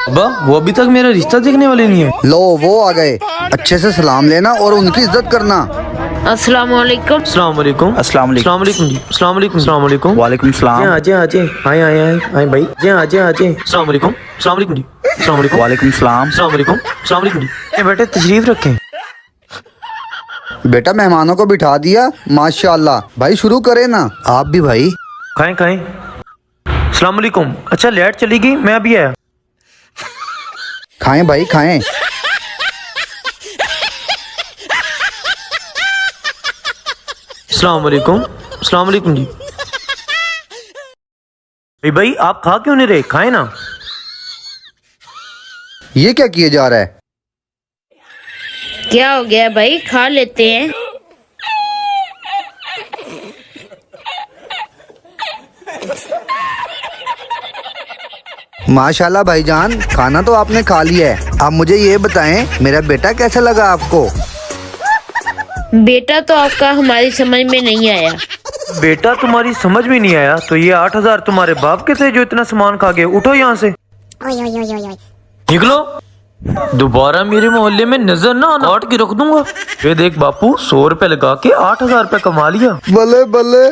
अब्बा वो अभी तक मेरा रिश्ता देखने वाले नहीं है। लो वो आ गए, अच्छे से सलाम लेना और उनकी इज्जत करना। अस्सलाम वालेकुम। अस्सलाम वालेकुम। अस्सलाम वालेकुम। अस्सलाम वालेकुम जी। अस्सलाम वालेकुम। अस्सलाम वालेकुम। वालेकुम सलाम। आजे आजे आए आए आए आए भाई जी आजे आजे। अस्सलाम वालेकुम। अस्सलाम वालेकुम जी। अस्सलाम वालेकुम। वालेकुम सलाम। अस्सलाम वालेकुम। अस्सलाम वालेकुम जी। ए बेटे तशरीफ रखें। बेटा मेहमानों को बिठा दिया, माशाल्लाह। भाई शुरू करें ना, आप भी भाई। खाएं खाएं। अस्सलाम वालेकुम। अच्छा लाइट चली गई, मैं अभी आया। खाएं भाई खाएं। अस्सलाम वालेकुम। अस्सलाम वालेकुम जी। भाई आप खा क्यों नहीं रहे, खाएं ना। ये क्या किए जा रहा है? क्या हो गया भाई, खा लेते हैं। माशाल्लाह भाईजान, खाना तो आपने खा लिया है। आप मुझे ये बताएं, मेरा बेटा कैसा लगा आपको? बेटा तो आपका हमारी समझ में नहीं आया। बेटा तुम्हारी समझ में नहीं आया तो ये 8,000 तुम्हारे बाप के थे जो इतना सामान खा गए। उठो यहाँ से, निकलो। दोबारा मेरे मोहल्ले में नजर ना आना, काट के रख दूंगा। ये देख बापू, 100 रुपए लगा के 8,000 रुपए कमा लिया। बल्ले बल्ले।